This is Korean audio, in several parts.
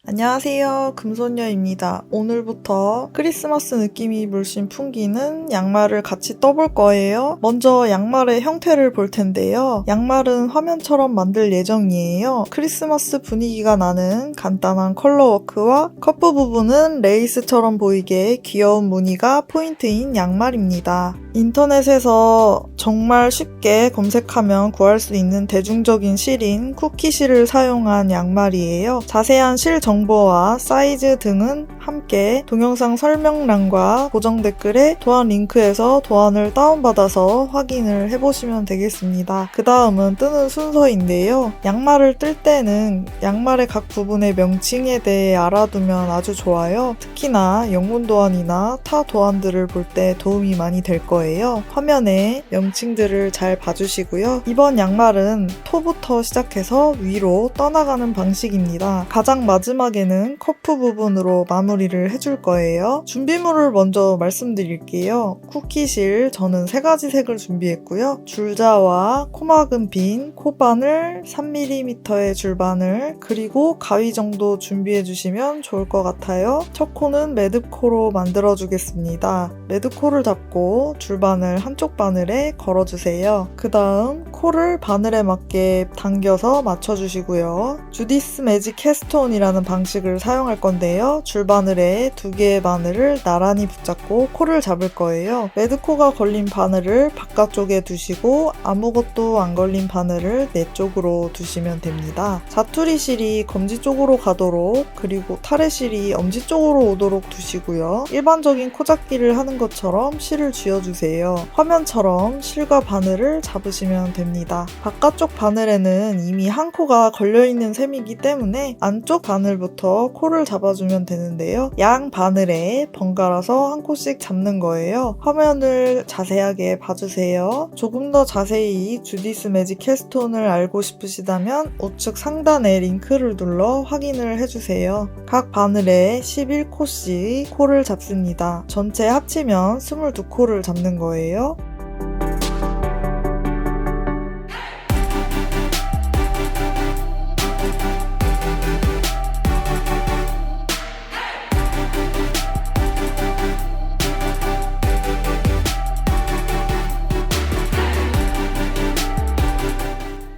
안녕하세요. 금손녀입니다. 오늘부터 크리스마스 느낌이 물씬 풍기는 양말을 같이 떠볼 거예요. 먼저 양말의 형태를 볼 텐데요. 양말은 화면처럼 만들 예정이에요. 크리스마스 분위기가 나는 간단한 컬러워크와 커프 부분은 레이스처럼 보이게 귀여운 무늬가 포인트인 양말입니다. 인터넷에서 정말 쉽게 검색하면 구할 수 있는 대중적인 실인 쿠키실을 사용한 양말이에요. 자세한 실 정보와 사이즈 등은 함께 동영상 설명란과 고정 댓글에 도안 링크에서 도안을 다운받아서 확인을 해보시면 되겠습니다. 그 다음은 뜨는 순서인데요. 양말을 뜰 때는 양말의 각 부분의 명칭에 대해 알아두면 아주 좋아요. 특히나 영문 도안이나 타 도안들을 볼 때 도움이 많이 될 거예요. 화면에 명칭들을 잘 봐주시고요. 이번 양말은 토부터 시작해서 위로 떠나가는 방식입니다. 가장 마지막에는 커프 부분으로 마무리를 해줄 거예요. 준비물을 먼저 말씀드릴게요. 쿠키실 저는 3가지 색을 준비했고요. 줄자와 코막은 빈 코바늘 3mm의 줄바늘 그리고 가위 정도 준비해 주시면 좋을 것 같아요. 첫 코는 매듭코로 만들어 주겠습니다. 매듭코를 잡고 줄바늘 한쪽 바늘에 걸어주세요. 그 다음 코를 바늘에 맞게 당겨서 맞춰주시고요. 주디스 매직 캐스톤이라는 방식을 사용할 건데요. 줄바늘에 2개의 바늘을 나란히 붙잡고 코를 잡을 거예요. 매듭코가 걸린 바늘을 바깥쪽에 두시고 아무것도 안 걸린 바늘을 내 쪽으로 두시면 됩니다. 자투리 실이 검지 쪽으로 가도록 그리고 타래 실이 엄지 쪽으로 오도록 두시고요. 일반적인 코잡기를 하는 것처럼 실을 쥐어주세요. 화면처럼 실과 바늘을 잡으시면 됩니다. 바깥쪽 바늘에는 이미 한 코가 걸려있는 셈이기 때문에 안쪽 바늘부터 코를 잡아주면 되는데요. 양 바늘에 번갈아서 한 코씩 잡는 거예요. 화면을 자세하게 봐주세요. 조금 더 자세히 주디스 매직 캐스톤을 알고 싶으시다면 우측 상단에 링크를 눌러 확인을 해주세요. 각 바늘에 11코씩 코를 잡습니다. 전체 합치면 22코를 잡는 거예요.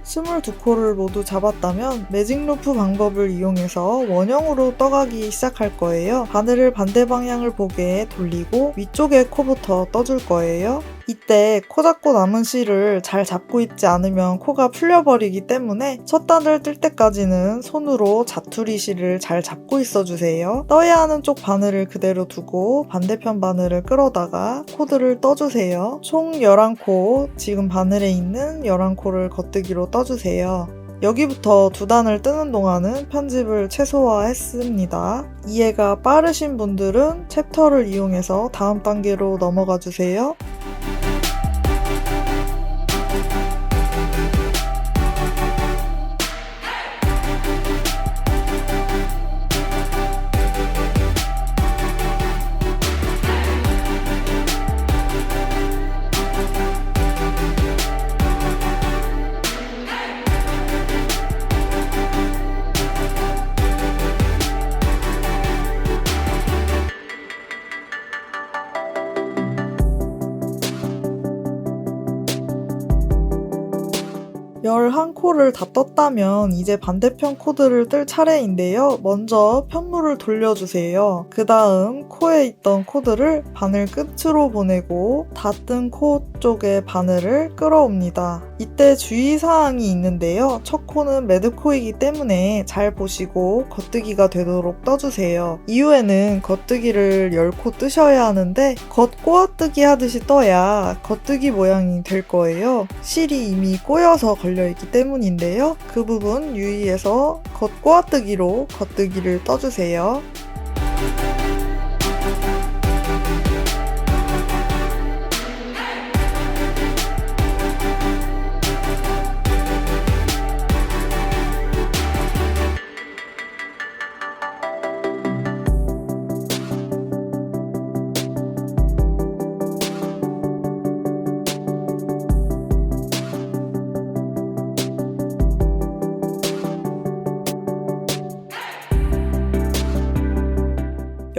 스물두 코를 모두 잡았다면 매직 루프 방법을 이용해서 원형으로 떠가기 시작할 거예요. 바늘을 반대 방향을 보게 돌리고 위쪽의 코부터 떠줄 거예요. 이때 코 잡고 남은 실을 잘 잡고 있지 않으면 코가 풀려버리기 때문에 첫 단을 뜰 때까지는 손으로 자투리 실을 잘 잡고 있어주세요. 떠야 하는 쪽 바늘을 그대로 두고 반대편 바늘을 끌어다가 코드를 떠주세요. 총 11코, 지금 바늘에 있는 11코를 겉뜨기로 떠주세요. 여기부터 2단을 뜨는 동안은 편집을 최소화했습니다. 이해가 빠르신 분들은 챕터를 이용해서 다음 단계로 넘어가 주세요. 열 1코를 다 떴다면 이제 반대편 코드를 뜰 차례인데요. 먼저 편물을 돌려주세요. 그 다음 코에 있던 코드를 바늘 끝으로 보내고 다 뜬 코 쪽에 바늘을 끌어옵니다. 이때 주의사항이 있는데요. 첫 코는 매듭코이기 때문에 잘 보시고 겉뜨기가 되도록 떠주세요. 이후에는 겉뜨기를 10코 뜨셔야 하는데 겉 꼬아뜨기 하듯이 떠야 겉뜨기 모양이 될 거예요. 실이 이미 꼬여서 걸려있기 때문인데요. 그 부분 유의해서 겉 꼬아뜨기로 겉뜨기를 떠주세요.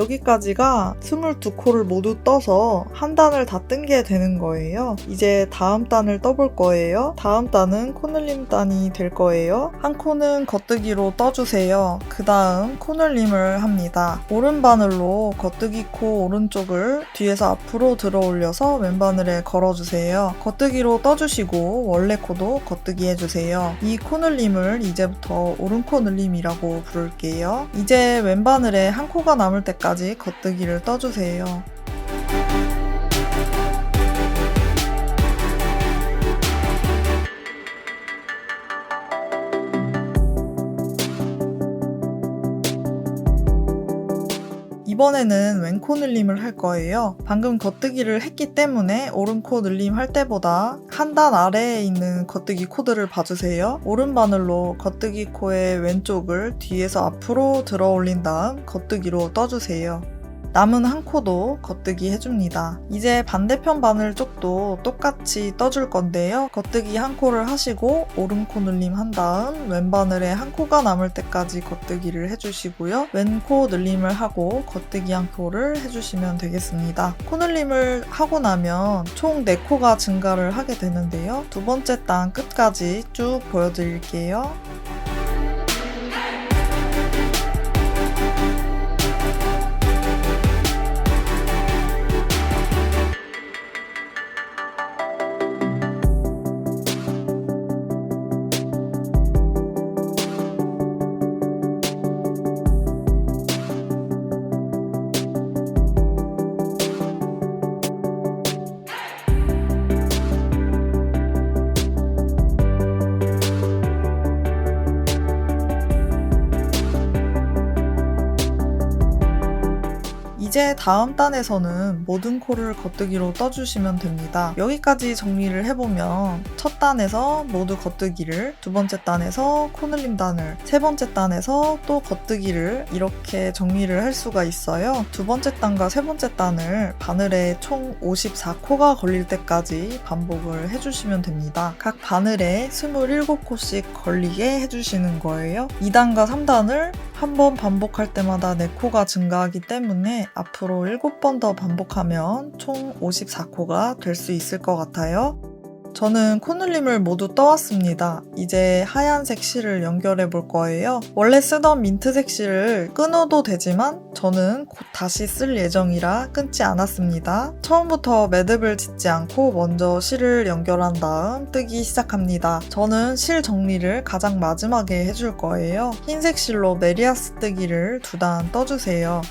여기까지가 22코를 모두 떠서 한 단을 다 뜬 게 되는 거예요. 이제 다음 단을 떠볼 거예요. 다음 단은 코늘림 단이 될 거예요. 한 코는 겉뜨기로 떠주세요. 그 다음 코늘림을 합니다. 오른 바늘로 겉뜨기 코 오른쪽을 뒤에서 앞으로 들어 올려서 왼바늘에 걸어주세요. 겉뜨기로 떠주시고 원래 코도 겉뜨기 해주세요. 이 코늘림을 이제부터 오른 코늘림이라고 부를게요. 이제 왼바늘에 한 코가 남을 때까지 겉뜨기를 떠주세요. 이번에는 왼코 늘림을 할 거예요. 방금 겉뜨기를 했기 때문에 오른코 늘림 할 때보다 한 단 아래에 있는 겉뜨기 코들을 봐주세요. 오른 바늘로 겉뜨기 코의 왼쪽을 뒤에서 앞으로 들어 올린 다음 겉뜨기로 떠주세요. 남은 한 코도 겉뜨기 해줍니다. 이제 반대편 바늘 쪽도 똑같이 떠줄 건데요. 겉뜨기 한 코를 하시고 오른코 늘림 한 다음 왼바늘에 한 코가 남을 때까지 겉뜨기를 해주시고요. 왼코 늘림을 하고 겉뜨기 한 코를 해주시면 되겠습니다. 코 늘림을 하고 나면 총 4코가 증가를 하게 되는데요. 두 번째 단 끝까지 쭉 보여드릴게요. 이제 다음 단에서는 모든 코를 겉뜨기로 떠주시면 됩니다. 여기까지 정리를 해보면 첫 단에서 모두 겉뜨기를, 두 번째 단에서 코늘림 단을, 세 번째 단에서 또 겉뜨기를 이렇게 정리를 할 수가 있어요. 두 번째 단과 세 번째 단을 바늘에 총 54코가 걸릴 때까지 반복을 해주시면 됩니다. 각 바늘에 27코씩 걸리게 해주시는 거예요. 2단과 3단을 한 번 반복할 때마다 4코가 증가하기 때문에 앞으로 7번 더 반복하면 총 54코가 될 수 있을 것 같아요. 저는 코늘림을 모두 떠왔습니다. 이제 하얀색 실을 연결해 볼 거예요. 원래 쓰던 민트색 실을 끊어도 되지만 저는 곧 다시 쓸 예정이라 끊지 않았습니다. 처음부터 매듭을 짓지 않고 먼저 실을 연결한 다음 뜨기 시작합니다. 저는 실 정리를 가장 마지막에 해줄 거예요. 흰색 실로 메리아스 뜨기를 2단 떠주세요.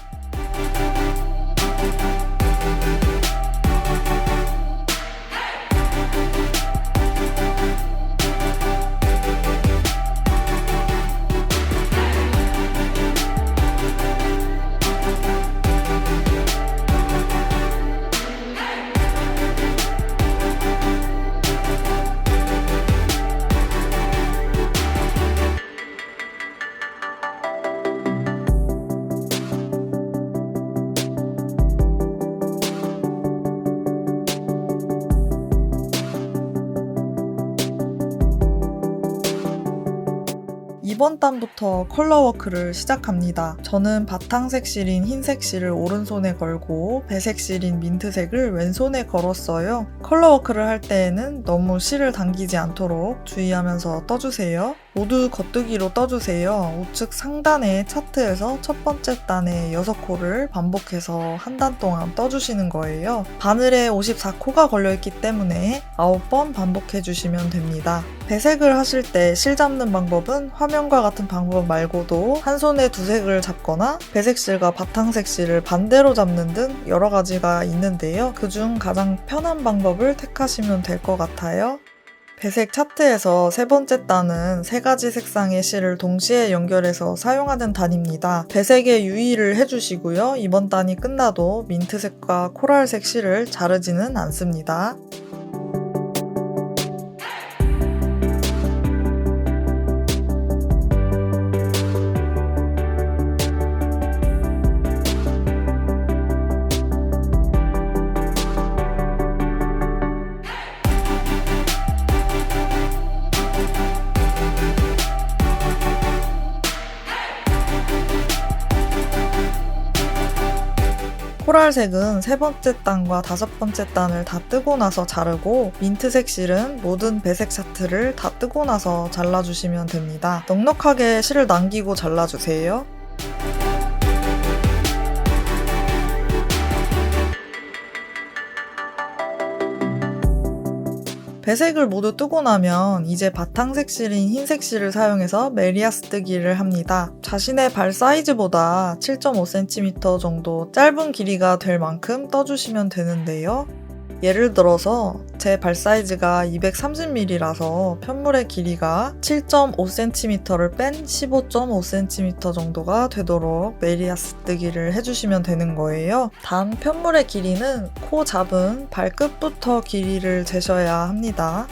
이번 단부터 컬러워크를 시작합니다. 저는 바탕색 실인 흰색 실을 오른손에 걸고 배색 실인 민트색을 왼손에 걸었어요. 컬러워크를 할 때에는 너무 실을 당기지 않도록 주의하면서 떠주세요. 모두 겉뜨기로 떠주세요. 우측 상단의 차트에서 첫 번째 단에 6코를 반복해서 한 단 동안 떠주시는 거예요. 바늘에 54코가 걸려있기 때문에 9번 반복해주시면 됩니다. 배색을 하실 때 실 잡는 방법은 화면과 같은 방법 말고도 한 손에 두 색을 잡거나 배색실과 바탕색 실을 반대로 잡는 등 여러 가지가 있는데요. 그중 가장 편한 방법을 택하시면 될 것 같아요. 배색 차트에서 세 번째 단은 3가지 색상의 실을 동시에 연결해서 사용하는 단입니다. 배색에 유의를 해주시고요. 이번 단이 끝나도 민트색과 코랄색 실을 자르지는 않습니다. 코랄색은 세 번째 단과 다섯 번째 단을 다 뜨고 나서 자르고, 민트색 실은 모든 배색 차트를 다 뜨고 나서 잘라주시면 됩니다. 넉넉하게 실을 남기고 잘라주세요. 배색을 모두 뜨고 나면 이제 바탕색 실인 흰색 실을 사용해서 메리아스 뜨기를 합니다. 자신의 발 사이즈보다 7.5cm 정도 짧은 길이가 될 만큼 떠주시면 되는데요. 예를 들어서 제 발 사이즈가 230mm라서 편물의 길이가 7.5cm를 뺀 15.5cm 정도가 되도록 메리아스 뜨기를 해주시면 되는 거예요. 단 편물의 길이는 코 잡은 발끝부터 길이를 재셔야 합니다.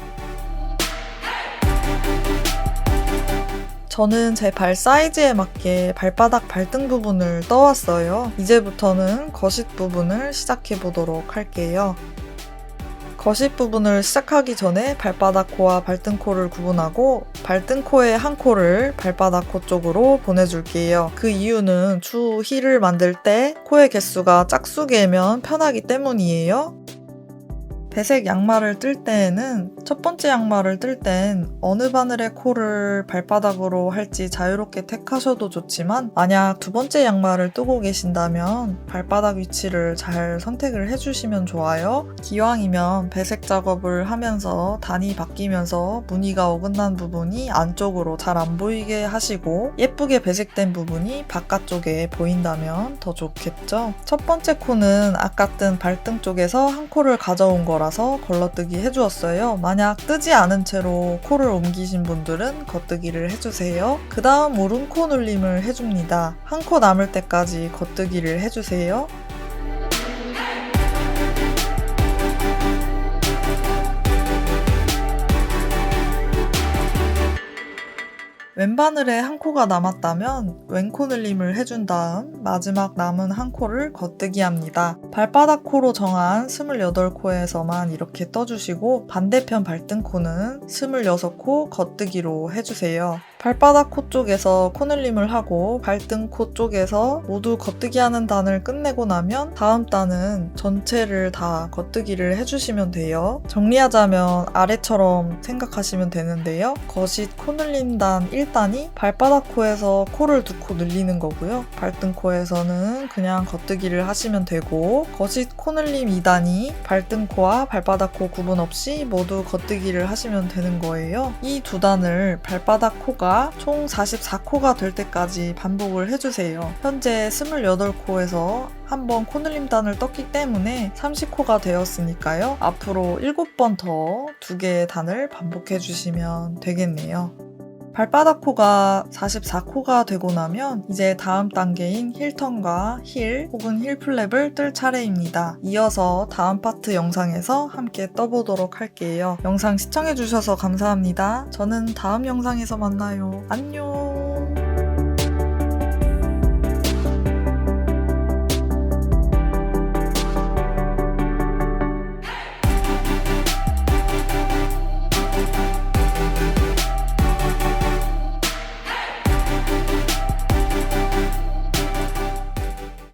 저는 제 발 사이즈에 맞게 발바닥 발등 부분을 떠왔어요. 이제부터는 거실 부분을 시작해 보도록 할게요. 거실 부분을 시작하기 전에 발바닥 코와 발등코를 구분하고 발등코의 한 코를 발바닥 코 쪽으로 보내줄게요. 그 이유는 추후 힐을 만들 때 코의 개수가 짝수개면 편하기 때문이에요. 배색 양말을 뜰 때에는 첫 번째 양말을 뜰 땐 어느 바늘의 코를 발바닥으로 할지 자유롭게 택하셔도 좋지만, 만약 두 번째 양말을 뜨고 계신다면 발바닥 위치를 잘 선택을 해주시면 좋아요. 기왕이면 배색 작업을 하면서 단이 바뀌면서 무늬가 어긋난 부분이 안쪽으로 잘 안 보이게 하시고 예쁘게 배색된 부분이 바깥쪽에 보인다면 더 좋겠죠. 첫 번째 코는 아까 뜬 발등 쪽에서 한 코를 가져온 거라 걸러뜨기 해주었어요. 만약 뜨지 않은 채로 코를 옮기신 분들은 겉뜨기를 해주세요. 그 다음 오른코 눌림을 해줍니다. 한 코 남을 때까지 겉뜨기를 해주세요. 왼바늘에 한 코가 남았다면 왼코 늘림을 해준 다음 마지막 남은 한 코를 겉뜨기 합니다. 발바닥 코로 정한 28코에서만 이렇게 떠주시고 반대편 발등코는 26코 겉뜨기로 해주세요. 발바닥 코 쪽에서 코늘림을 하고 발등 코 쪽에서 모두 겉뜨기 하는 단을 끝내고 나면 다음 단은 전체를 다 겉뜨기를 해주시면 돼요. 정리하자면 아래처럼 생각하시면 되는데요. 거실 코늘림 단 1단이 발바닥 코에서 코를 두 코 늘리는 거고요. 발등 코에서는 그냥 겉뜨기를 하시면 되고, 거실 코늘림 2단이 발등 코와 발바닥 코 구분 없이 모두 겉뜨기를 하시면 되는 거예요. 이 두 단을 발바닥 코가 총 44코가 될 때까지 반복을 해주세요. 현재 28코에서 한번 코늘림단을 떴기 때문에 30코가 되었으니까요. 앞으로 7번 더 2개의 단을 반복해주시면 되겠네요. 발바닥 코가 44코가 되고 나면 이제 다음 단계인 힐턴과 힐 혹은 힐 플랩을 뜰 차례입니다. 이어서 다음 파트 영상에서 함께 떠보도록 할게요. 영상 시청해주셔서 감사합니다. 저는 다음 영상에서 만나요. 안녕!